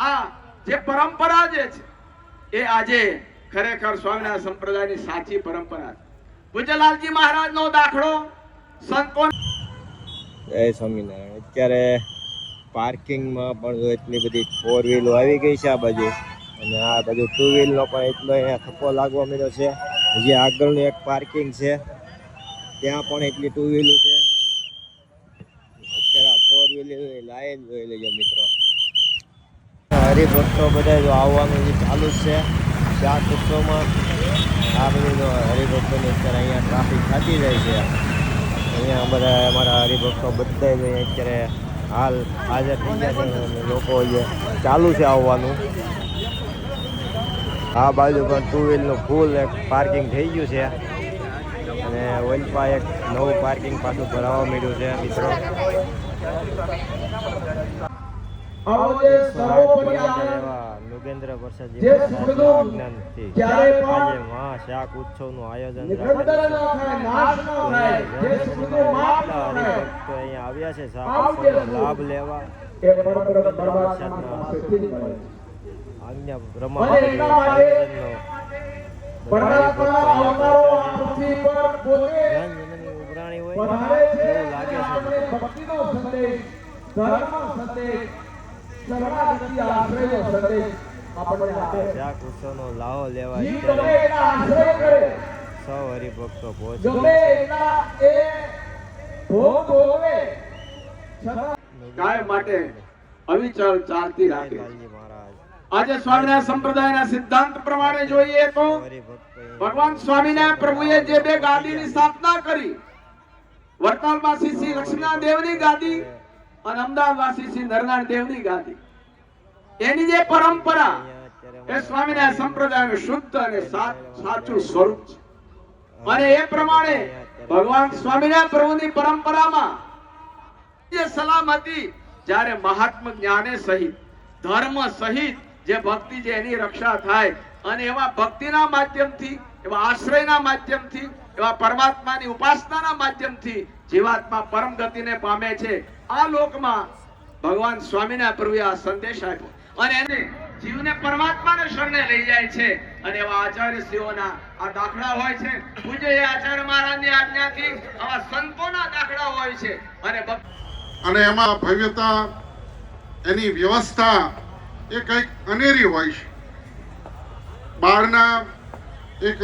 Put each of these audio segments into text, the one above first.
આ જે પરંપરા જે છે એ આજે ખરેખર સ્વામિનારાયણ સંપ્રદાયની સાચી પરંપરા છે. પૂજ્યલાલજી મહારાજનો દાખલો સંતો જય સ્વામિનારાયણ. અત્યારે પાર્કિંગમાં પણ એટલી બધી ફોર વ્હીલો આવી ગઈ છે આ બાજુ, અને આ બાજુ ટુ વ્હીલનો પણ એટલો અહીંયા થપ્પો લાગવા મળ્યો છે. હજી આગળનું એક પાર્કિંગ છે, ત્યાં પણ એટલી ટુ વ્હીલો છે. અત્યારે આ ફોર વ્હીલ લાઈન જોઈ લેજો મિત્રો. હરિભક્તો બધા જો આવવાનું જે ચાલુ જ છે શાક ઉત્સવમાં. આ બધી જો હરિભક્તોની અત્યારે અહીંયા ટ્રાફિક થતી જાય છે. અહીંયા બધા અમારા હરિભક્તો બધા જ અહીંયા અત્યારે હાલ હાજર થઈ ગયા છે. લોકો જે ચાલુ છે આવવાનું. આ બાજુ પણ ટુ વ્હીલનું ફૂલ એક પાર્કિંગ થઈ ગયું છે, અને ઓલપા એક નવું પાર્કિંગ પાછું ભરાવા મળ્યું છે મિત્રો. નુગેન્દ્ર પ્રસાદજી આજે મહા શાક ઉત્સવનું આયોજન અહીંયા આવ્યા છે શાક ઉત્સવનો લાભ લેવા. આજ્ઞા બ્રહ્મા ઉઘરાણી હોય એવું લાગે છે. શાક ઉત્સવનો લાવો લેવા સૌ હરિભક્તો પહોંચે. કાયમ માટે અવિચળ ચાલતી રાખે. આજે સ્વામિનારાયણ સંપ્રદાયના સિદ્ધાંત પ્રમાણે જોઈએ તો ભગવાન સ્વામિનારાયણ પ્રભુએ જે બે ગાદીની સ્થાપના કરી, વડતાલવાસી શ્રી લક્ષ્મીનારાયણ દેવની ગાદી અને અમદાવાદવાસી શ્રી નરનારાયણ દેવની ગાદી, એની જે પરંપરા એ સ્વામિનારાયણ સંપ્રદાયનું શુદ્ધ અને સાચું સ્વરૂપ છે. અને એ પ્રમાણે ભગવાન સ્વામિનારાયણ પ્રભુની પરંપરામાં જે સલામતી, જ્યારે મહાત્મા જ્ઞાને સહિત ધર્મ સહિત જે ભક્તિ છે એની રક્ષા થાય, અને એવા ભક્તિના માધ્યમથી, એવા આશ્રયના માધ્યમથી, એવા પરમાત્માની ઉપાસનાના માધ્યમથી જીવાત્મા પરમ ગતિને પામે છે. આ લોકમાં ભગવાન સ્વામિનારાયણ પ્રભુએ આ સંદેશ આપ્યો, અને એને જીવને પરમાત્માને શરણે લઈ જાય છે. અને એવા આચાર્યશ્રીઓના આ દાખલા હોય છે. પૂજ્ય આચાર્ય મહારાજની આજ્ઞાથી આવા સંતોના દાખલા હોય છે. અને એમાં ભવ્યતા, એની વ્યવસ્થા એ કંઈક અનેરી હોય છે. બહારના એક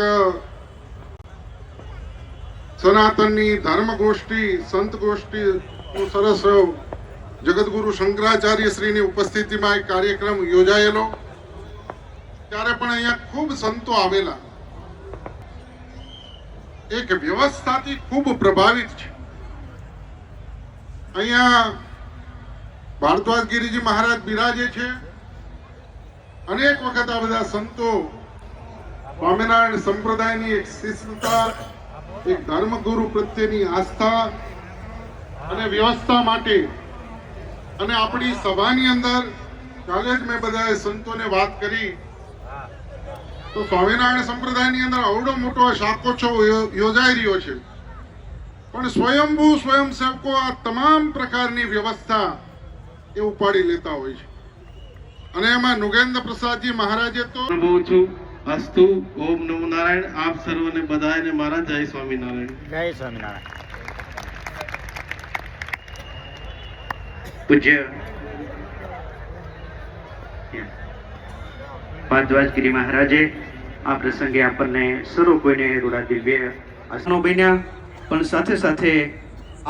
સનાતનની ધર્મ ગોષ્ઠી, સંત ગોષ્ઠી સરસ જગતગુરુ શંકરાચાર્ય શ્રીની ઉપસ્થિતિમાં એક કાર્યક્રમ યોજાયેલો, ત્યારે પણ અહીંયા ખૂબ સંતો આવેલા. એક વ્યવસ્થાથી ખૂબ પ્રભાવિત છે. અહીંયા ભારદ્વાજ ગિરિજી મહારાજ બિરાજે છે. અનેક વખત આ બધા સંતો સ્વામિનારાયણ સંપ્રદાયની એક શિસ્તતા, એક ધર્મગુરુ પ્રત્યેની આસ્થા અને વ્યવસ્થા માટે, અને આપણી સભાની અંદર કાલે જ મેં બધા સંતોને વાત કરી તો સ્વામિનારાયણ સંપ્રદાયની અંદર અવડો મોટો શાકોત્સવ યોજાઈ રહ્યો છે, પણ સ્વયંભૂ સ્વયંસેવકો આ તમામ પ્રકારની વ્યવસ્થા એ ઉપાડી લેતા હોય છે. અને એમાં નુગેન્દ્ર પ્રસાદજી મહારાજે તો અનુભવું છું. અસ્તુ. ઓમ નમો નારાયણ. આપ સર્વને બધાને મારા જય સ્વામિનારાયણ. જય સ્વામિનારાયણ. પૂજ્ય ભારદ્વાજ ગિરી મહારાજે આ પ્રસંગે આપણને સર્વ કોઈને રૂડા દિવ્ય આસનો બન્યા, પણ સાથે સાથે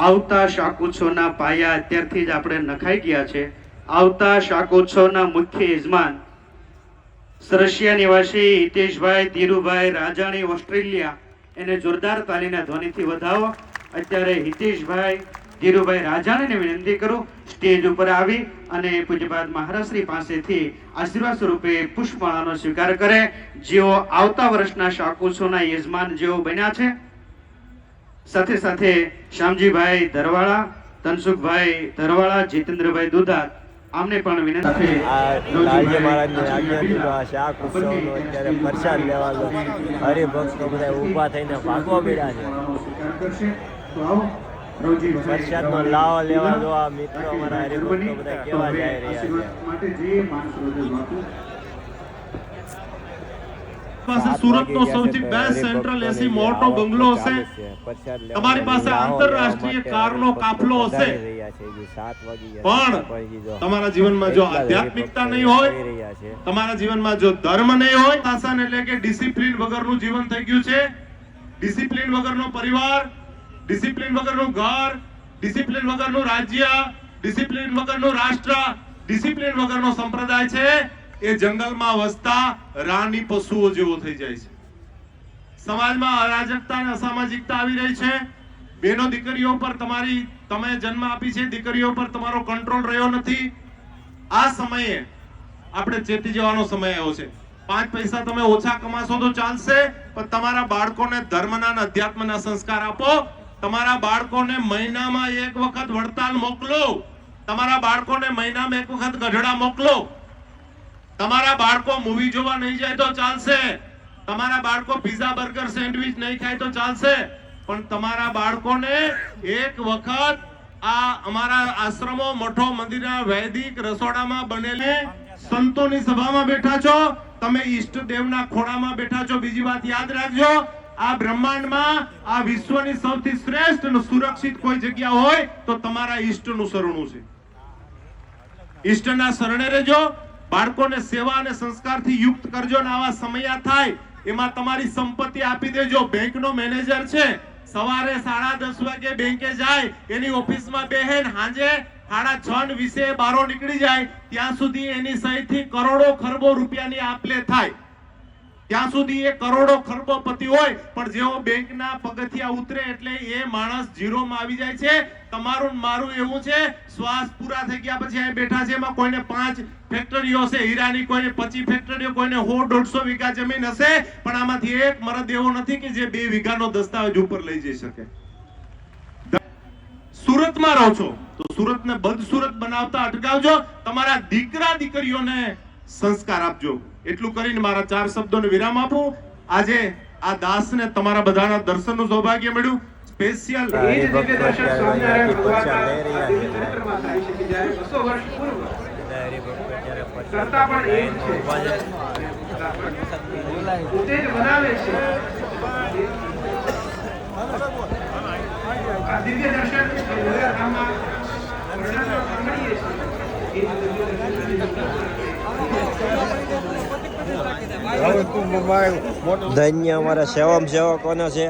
આવતા શાકોત્સવના પાયા અત્યારથી જ આપણે નખાઈ ગયા છે. આવતા શાકોત્સવના મુખ્ય યજમાન સરસિયા નિવાસી હિતેશભાઈ ધીરુભાઈ રાજાણી ઓસ્ટ્રેલિયા, એને જોરદાર તાલીના ધ્વનિથી વધાવો. અત્યારે હિતેશભાઈ ધીરુભાઈ રાજાણીને વિનંતી કરું સ્ટેજ ઉપર આવી અને પૂજ્યપાદ મહારાજશ્રી પાસેથી આશીર્વાદ સ્વરૂપે પુષ્પમાળાનો સ્વીકાર કરે, જેઓ આવતા વર્ષના શાકોત્સવના યજમાન જેઓ બન્યા છે. સાથે સાથે શ્યામજીભાઈ ધરવાળા, તનસુખભાઈ ધરવાળા, જીતેન્દ્રભાઈ દુધાત, આમને પણ વિનંતી. લાલજી મહારાજની આજ્ઞાથી આ શાક ઉત્સવનો અત્યારે પ્રસાદ લેવાનો હરિભક્તો બધા ઊભા થઈને ભાગવા મળ્યા છે. પ્રસાદનો લાવો લેવા જો આ મિત્રો અમારા હરિભક્તો બધા કેવા જઈ રહ્યા છે. પાસે સુરતનો સૌથી બેસ્ટ સેન્ટ્રલ એસી મોટો બંગલો હશે. તમારી પાસે આંતરરાષ્ટ્રીય કારનો કાફલો હશે. પણ તમારા જીવનમાં જો આધ્યાત્મિકતા નહીં હોય, તમારા જીવનમાં જો ધર્મ નહીં હોય, શાસન એટલે કે ડિસિપ્લિન વગરનું જીવન થઈ ગયું છે. ડિસિપ્લિન વગરનો પરિવાર, ડિસિપ્લિન વગરનું ઘર, ડિસિપ્લિન વગરનું રાજ્ય, ડિસિપ્લિન વગરનું રાષ્ટ્ર, ડિસિપ્લિન વગરનો સંપ્રદાય છે એ જંગલમાં વસતા રાની પશુઓ જેવો થઈ જાય છે. સમાજમાં અરાજકતા અને અસામાજિકતા આવી રહી છે. બેનો દીકરીઓ પર તમે જન્મ આપી છે, દીકરીઓ પર તમારો કંટ્રોલ રહ્યો નથી. આ સમયે આપણે ચેતી જવાનો સમય આવ્યો છે. 5 પૈસા તમે ઓછા કમાશો તો ચાલશે, પણ તમારા બાળકોને ધર્મના અને અધ્યાત્મના સંસ્કાર આપો. તમારા બાળકોને મહિનામાં એક વખત વડતાલ મોકલો. તમારા બાળકોને મહિનામાં એક વખત ગઢડા મોકલો. તમારા બાળકો મૂવી જોવા નહીં જાય તો ચાલશે. તમારા બાળકો પિઝા બર્ગર સેન્ડવિચ નહીં ખાય તો ચાલશે, પણ તમારા બાળકોને એક વખત આ અમારા આશ્રમો, મઠો, મંદિરના વૈદિક રસોડામાં બનેલી સંતોની સભામાં બેઠા છો, તમે ઈષ્ટદેવના ખોળામાં બેઠા છો. બીજી વાત યાદ રાખજો, આ બ્રહ્માંડમાં આ વિશ્વની સૌથી શ્રેષ્ઠ અને સુરક્ષિત કોઈ જગ્યા હોય તો તમારા ઈષ્ટનું શરણું છે. ઈષ્ટના શરણે રહેજો. બાળકોને સેવા અને સંસ્કારથી યુક્ત કરજો. ને આવા સમયા થાય એમાં તમારી સંપત્તિ આપી દેજો. બેંકનો મેનેજર છે, સવારે 10:30 વાગે બેંકે જાય, એની ઓફિસમાં બેહેન સાંજે 6:30 બારો નીકળી જાય, ત્યાં સુધી એની સહીથી કરોડો ખરબો રૂપિયાની આપ-લે થાય. ત્યાં સુધી એ કરોડો ખરબોપતિ હોય, પણ જેવો બેંકના પગથિયા ઉતરે એટલે એ માણસ ઝીરોમાં આવી જાય છે. તમારું મારું એવું છે, શ્વાસ પૂરા થઈ ગયા પછી અહીં બેઠા છે, એમાં કોઈને 5 ફેક્ટરીઓ હશે હીરાની, કોઈને 25 ફેક્ટરીઓ, કોઈને 100-150 વીઘા જમીન હશે, પણ આમાંથી એક મરદ એવો નથી કે જે 2 વીઘાનો દસ્તાવેજ ઉપર લઈ જઈ શકે. સુરતમાં રહો છો તો સુરતને બદસુરત બનાવતા અટકાવજો. તમારા દીકરા દીકરીઓને સંસ્કાર આપજો. એટલું કરીને મારા 4 શબ્દોને વિરામ આપું. આજે આ દાસને તમારા બધાના દર્શનનું સૌભાગ્ય મળ્યું. સ્પેશિયલ એ જ દિવ્ય દર્શન સ્વામિનારાયણ ભગવાનના દિવ્ય ચરિત્રમાં થાય છે કે જ્યારે 200 વર્ષ પૂર્વ કરતા પણ એ જ છે, પોતે જ બનાવે છે. આ દિવ્ય દર્શન આમાં વર્ણનમાં સાંભળીએ છીએ, એ જ દિવ્ય દર્શન. ધન્ય અમારા સેવકોનો છે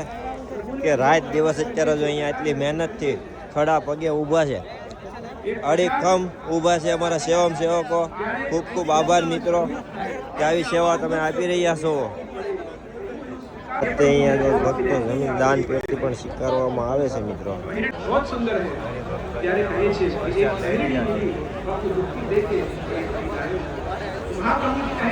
કે રાત દિવસ અત્યારે જો અહીંયા એટલી મહેનતથી ખડા પગે ઊભા છે, અડીખમ ઊભા છે અમારા સેવકો. ખૂબ ખૂબ આભાર મિત્રો કે આવી સેવા તમે આપી રહ્યા છો. અહીંયા ભક્તો જમીન દાન પેટી પણ સ્વીકારવામાં આવે છે મિત્રો. बहुत सुंदर है ત્યારે કહે છે કે એક શહેરી નથી બાપુ દુઃખી દેખે મહાપ્રભુ કહે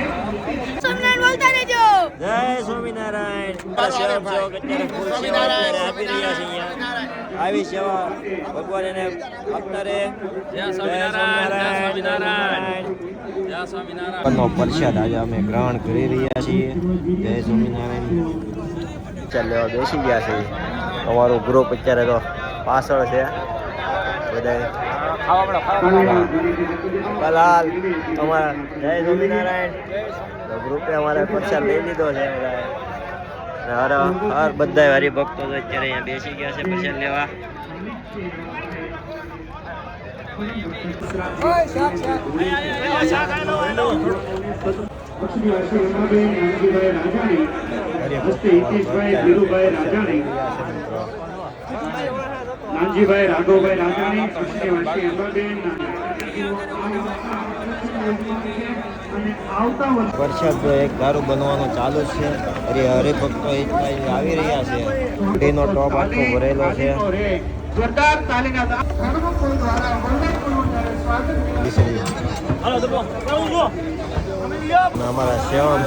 સ્વામિનારાયણ બોલતા રહેજો. જય સ્વામિનારાયણ. સેવક અત્યારે ફૂલ સેવા આપી રહ્યા છે અહીંયા. આવી સેવા ભગવાન એને આપતા રહે. જય સ્વામિનારાયણ. પ્રસાદ આજે અમે ગ્રહણ કરી રહ્યા છીએ. જય સ્વામિનારાયણ. ચાલ લેવા બેસી ગયા છે. અમારું ગ્રુપ અત્યારે તો પાછળ છે બધા. કલાલ અમારા જય સ્વામિનારાયણ ગ્રુપે અમારે પ્રસાદ લઈ લીધો છે. હર બધા હરિભક્તો તો અત્યારે અહીંયા બેસી ગયા છે પ્રસાદ લેવા. નાનજીભાઈ રાઘવભાઈ રાજાણી, અશ્વિની અંબાબેન, વરસાદ એક દારૂ બનવાનું ચાલુ છે. હરિભક્તો આવી રહ્યા છે. ટીનો ટોપ આખો ભરેલો છે. જોરદાર તાલીના ધર્મકુળ દ્વારા અમારા સેવક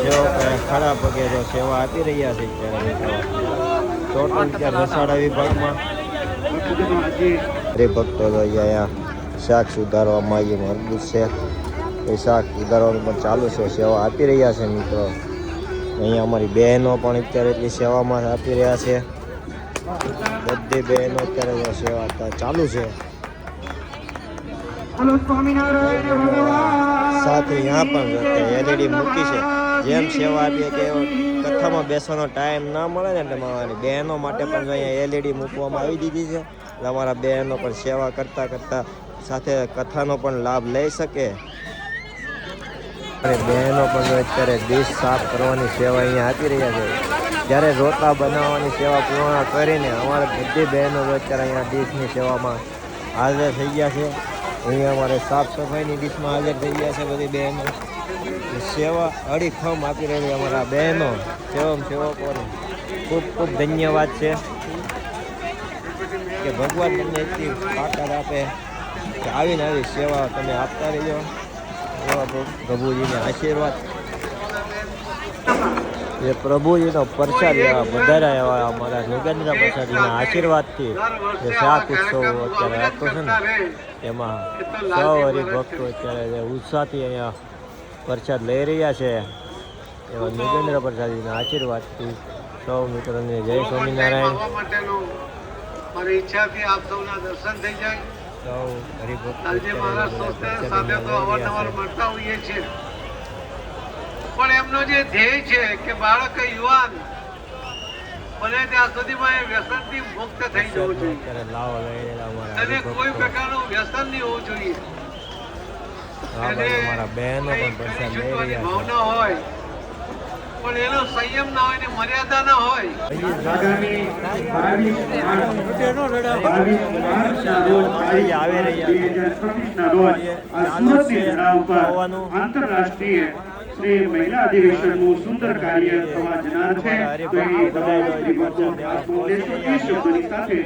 ખરા પગે જો સેવા આપી રહ્યા છે અત્યારે ટોટલ ત્યાં રસાડા વિભાગમાં હરિભક્તો તો અહીંયા શાક સુધારવામાં જે અદભુત છે એ શાક સુધારવાનું પણ ચાલુ છે. સેવા આપી રહ્યા છે મિત્રો. અહીંયા અમારી બહેનો પણ અત્યારે એટલી સેવામાં આપી રહ્યા છે. બધી બહેનો અત્યારે સેવા ચાલુ છે. સાથે यहाँ પણ એલઈડી મૂકી છે. જેમ સેવા આપીએ કે કથામાં બેસવાનો ટાઈમ ના મળે ને એટલે મારી બહેનો માટે પણ જો અહીંયા એલઈડી મૂકવામાં આવી દીધી છે. એટલે અમારા બહેનો પણ સેવા કરતાં કરતાં સાથે કથાનો પણ લાભ લઈ શકે. અને બહેનો પણ અત્યારે ડીશ સાફ કરવાની સેવા અહીંયા આપી રહ્યા છે. જ્યારે રોટલા બનાવવાની સેવા પૂર્ણ કરીને અમારે બધી બહેનો અત્યારે અહીંયા ડીશની સેવામાં હાજર થઈ ગયા છે. અહીંયા અમારે સાફ સફાઈની ડીશમાં હાજર થઈ ગયા છે બધી બહેનો. સેવા અડીખમ આપી રહેલી અમારા બહેનો સેવકોને ખૂબ ખૂબ ધન્યવાદ છે કે ભગવાન તમને એટલી તાકાત આપે કે આવીને આવી સેવા તમે આપતા રહીજો. એવા પ્રભુજીને આશીર્વાદ. એ પ્રભુજીનો પ્રસાદ એવા વધારે એવા અમારા નગેન્દ્ર પ્રસાદજીના આશીર્વાદથી જે શાક ઉત્સવ અત્યારે આપતો છે ને એમાં સૌ હરિભક્તો અત્યારે જે ઉત્સાહથી અહીંયા પ્રસાદ લઈ રહ્યા છે. એવા નગેન્દ્ર પ્રસાદજીના આશીર્વાદથી સૌ મિત્રોને જય સ્વામિનારાયણ. મારી ઈચ્છાથી આપ સૌના દર્શન થઈ જાય. સૌ હરિભક્તો લાલજી મહારાજ સાથે તો અવારનવાર મળતા હોઈએ છીએ, પણ એમનો જે ધ્યેય છે કે બાળક યુવાન બને ત્યાં સુધીમાં એ વ્યસનથી મુક્ત થઈ જવું જોઈએ અને કોઈ પ્રકારનું વ્યસન નહીં હોવું જોઈએ. અમારા બહેનો પણ પ્રસાદ લઈ રહ્યા ભાવના હોય પણ એનો સંયમ ના હોય ને મર્યાદા ના હોય. આંતરરાષ્ટ્રીય શ્રી મહિલા અધિવેશનનું સુંદર કાર્ય થવા જનાર છે. સાથે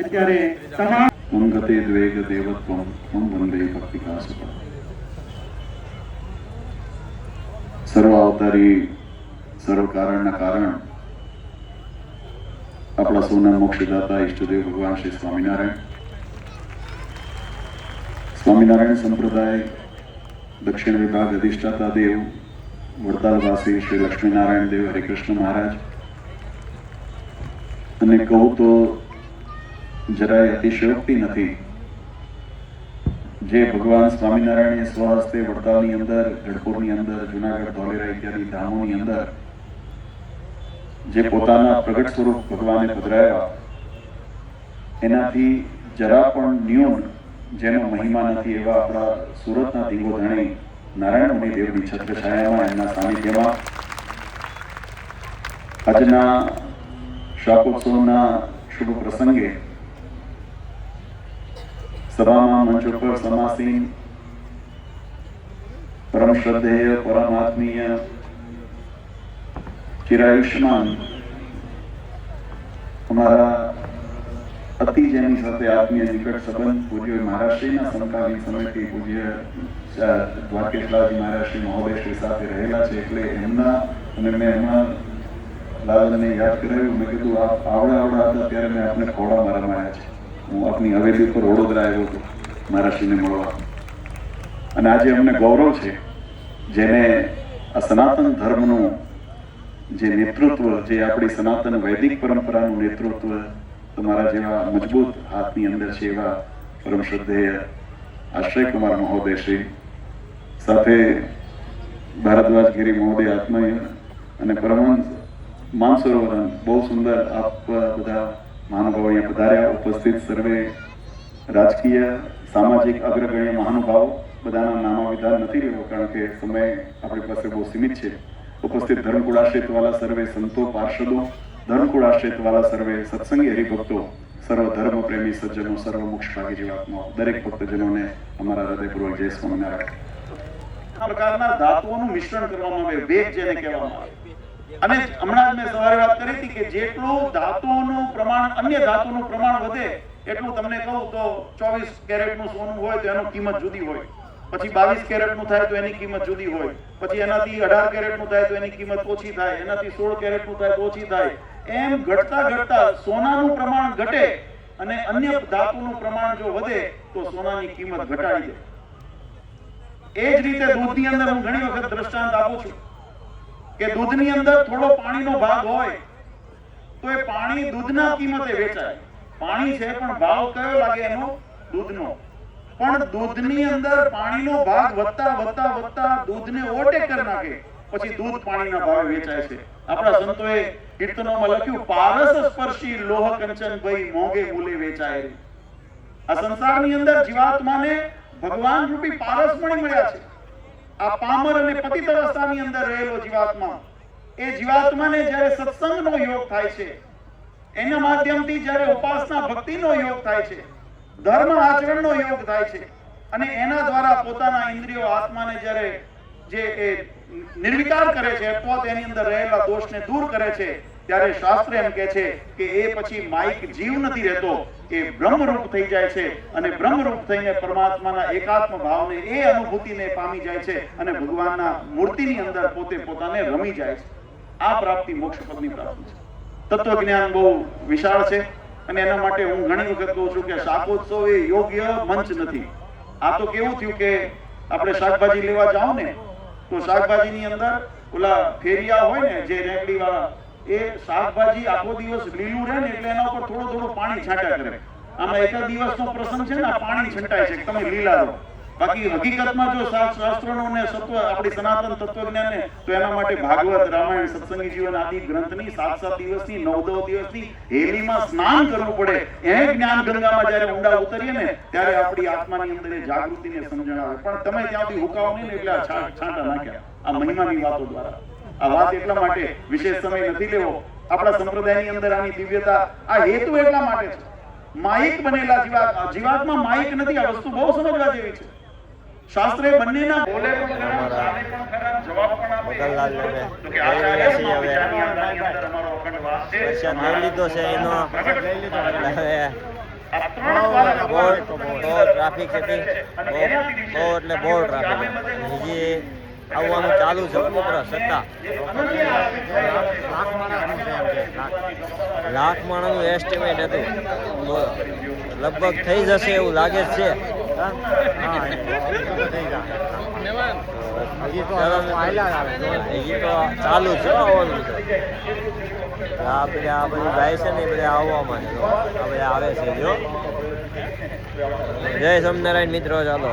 અત્યારે તમામ મંગતે દ્વેગ દેવત્વમ મમ વંદે ભક્તિકાસુતમ. સર્વ અવતારી સર્વ કારણના કારણ આપણા સૌના મોક્ષદાતા ઈષ્ટદેવ ભગવાન શ્રી સ્વામિનારાયણ. સ્વામિનારાયણ સંપ્રદાય દક્ષિણ વિભાગ અધિષ્ઠાતા દેવ વડતાલવાસી શ્રી લક્ષ્મીનારાયણ દેવ હરિકૃષ્ણ મહારાજ. અને કહું તો જરાય અતિશયોક્તિ નથી. જે ભગવાન સ્વામિનારાયણે સ્વહસ્તે વડતાલની અંદર, ગઢપુરની અંદર, જુનાગઢ, ધોલેરા ઇત્યાદિ ધામોની અંદર જે પોતાના પ્રગટ સ્વરૂપ ભગવાને પધરાવ્યા એનાથી જરા પણ ન્યૂન જેનો મહિમા નથી એવા આપણા સુરતના દિગોધણી નારાયણ મુનિ દેવની છત્રછાયામાં એમના સાનિધ્યમાં આજના શાકોત્સવના શુભ પ્રસંગે સભામાં મંચ ઉપર સમાસીન પરમ શ્રદ્ધેય, પરમાત્મીય, ચિરાયુષ્માન અમારા અતિ જેની સાથે આત્મીય નિકટ સંબંધ પૂજ્ય મહારાષ્ટ્રીના સમકાલીન સમયથી પૂજ્ય દ્વારકેશલાલજી મહારાષ્ટ્રી મહોદયશ્રી સાથે રહેલા છે. એટલે એમના અને મેં એમના લાલને યાદ કરાવ્યું. મેં કીધું આપ આવડા હતા ત્યારે મેં આપને ખોડા મારવાયા છે. હું આપની હવેલી પર વડોદરા આવ્યો હતો મહારાષ્ટ્રીને મળવા. અને આજે અમને ગૌરવ છે જેને આ સનાતન ધર્મનું જે નેતૃત્વ, જે આપણી સનાતન વૈદિક પરંપરાનું નેતૃત્વ તમારા જેવા મજબૂત હાથની અંદર છે એવા પરમ શ્રદ્ધેય આશ્રય કુમાર મહોદય શ્રી સાથે ભારદ્વાજગીરી મહોદય આત્મય અને પરમહંસ માનસરોવર. બહુ સુંદર આપ બધા મહાનુભાવો અહીંયા પધાર્યા. ઉપસ્થિત સર્વે રાજકીય, સામાજિક અગ્રગણ્ય મહાનુભાવો, બધાના નામા વિધાન નથી રહ્યો કારણ કે સમય આપણી પાસે બહુ સીમિત છે. ઉપસ્થિત ધર્મકુળ આશ્રિત વાળા સર્વે સંતો, પાર્ષદો, ધર્મકુળ આશ્રિત વાળા સર્વે સત્સંગી હરિભક્તો, સર્વ ધર્મ પ્રેમી સજ્જનો, સર્વ મોક્ષ ભાગી જીવાત્માઓ, દરેક ભક્તજનોને અમારા હૃદયપૂર્વક જય સ્વામિનારાયણ. આ પ્રકારના ધાતુઓનું મિશ્રણ કરવામાં આવે, વેગ જેને કહેવામાં આવે. અને હમણાં મેં સવારે વાત કરી હતી કે જેટલું ધાતુઓનું પ્રમાણ, અન્ય ધાતુનું પ્રમાણ વધે એટલું તમને કહું તો 24 કેરેટનું સોનું હોય તો એની કિંમત જુદી હોય, પછી 22 કેરેટનું થાય તો એની કિંમત જુદી હોય, પછી એનાથી 18 કેરેટનું થાય તો એની કિંમત ઓછી થાય, એનાથી 16 કેરેટનું થાય તો ઓછી થાય. એમ ઘટતા ઘટતા સોનાનું પ્રમાણ ઘટે અને અન્ય ધાતુનું પ્રમાણ જો વધે તો સોનાની કિંમત ઘટાડી દે. એ જ રીતે દૂધની અંદર હું ઘણી વખત દ્રષ્ટાંત આપું છું કે દૂધની અંદર થોડો પાણીનો ભાગ હોય તો એ પાણી દૂધના કિંમતે વેચાય. પાણી છે પણ ભાવ કયો લાગે એનો? દૂધનો. પણ દૂધની અંદર પાણીનો ભાગ વધતા વધતા વધતા દૂધને ઓવરટેક કરી નાખે, પછી દૂધ પાણીના ભાવે વેચાય છે. આપણા સંતોએ કીર્તનોમાં લખ્યું, પારસ સ્પર્શી લોહ કંચન ભઈ મોંઘે મૂલે વેચાય રે. આ સંસારની અંદર જીવાત્માને ભગવાન રૂપી પારસ મણી મળ્યા છે. આ પામર અને પતિત અવસ્થાની અંદર રહેલો જીવાત્મા, એ જીવાત્માને જ્યારે સત્સંગનો યોગ થાય છે, એના માધ્યમથી જ્યારે ઉપાસના ભક્તિનો યોગ થાય છે, ધર્મ આચરણનો યોગ થાય છે, અને એના દ્વારા પોતાના ઇન્દ્રિયો આત્માને જ્યારે જે એ નિર્વિકાર કરે છે, પોત એની અંદર રહેલા દોષને દૂર કરે છે, ત્યારે શાસ્ત્ર એમ કહે છે કે એ પછી માઇક જીવ નથી રહેતો, એ બ્રહ્મરૂપ થઈ જાય છે, અને બ્રહ્મરૂપ થઈને પરમાત્માના એકાત્મ ભાવને એ અનુભૂતિને પામી જાય છે, અને ભગવાનના મૂર્તિની અંદર પોતે પોતાને રમી જાય છે. આ પ્રાપ્તિ મોક્ષ પદની પ્રાપ્તિ છે. તત્વજ્ઞાન બહુ વિશાળ છે, અને એના માટે હું ઘણી વખત કહું છું કે શાકોત્સવ એ યોગ્ય મંચ નથી. આ તો કેવું થયું કે આપણે શાકભાજી લેવા જાઓ ને, તો શાકભાજીની અંદર ઓલા ફેરિયા હોય ને, જે રેકડી વાળા, એ શાકભાજી આખો દિવસ લીલું રહે ને એટલે એના ઉપર થોડું થોડું પાણી છાંટ્યા કરે. આમાં એક દિવસનો પ્રસંગ છે ને, પાણી છંટાય છે, તમે લીલા રહો. બાકી હકીકતમાં જો શાસ્ત્રોનો ને સત્વ આપણી સનાતન તત્વજ્ઞાનને, તો એના માટે ભાગવત, રામાયણ, સત્સંગી જીવન આદિ ગ્રંથની 7-7 દિવસની 9-9 દિવસની હેલીમાં સ્નાન કરવું પડે. એ જ્ઞાન ગંગામાં જ્યારે ઊંડા ઉતરીએ ને, ત્યારે આપણી આત્માની અંદર એ જાગૃતિને સમજણ આવે. પણ તમે ત્યાંથી હુકાવો નહીં ને એટલે આ છાંટા નાખ્યા આ મહિમાની વાતો દ્વારા. આ વાત એટલા માટે વિશેષ સમય નથી લેવો. આપણા સંપ્રદાયની અંદર આની દિવ્યતા, આ હેતુ એટલા માટે છે. માઇક બનેલા જીવાત્મા માઇક નથી. આ વસ્તુ બહુ સમજવા જેવી છે. શાસ્ત્રે બંનેના બોલે પણ ખરા, જવાબ પણ આપે. તો કે આચાર્ય વિચારની અંદર અમારો અખંડ વાસ છે. લઈ લીધો છે એનો. બહુ ટ્રાફિક હતી, બહુ એટલે બહુ ટ્રાફિક. હજી આવવાનું ચાલુ છે મિત્ર. સત્તા લાખ માણસનું એસ્ટિમેટ હતું. લગભગ થઈ જશે એવું લાગે છે. હજી તો ચાલુ છે આવવાનું. આ બધા જાય છે ને, બધા આવવામાં છે. આ બધા આવે છે. જો જય સ્વામિનારાયણ મિત્રો, ચાલો.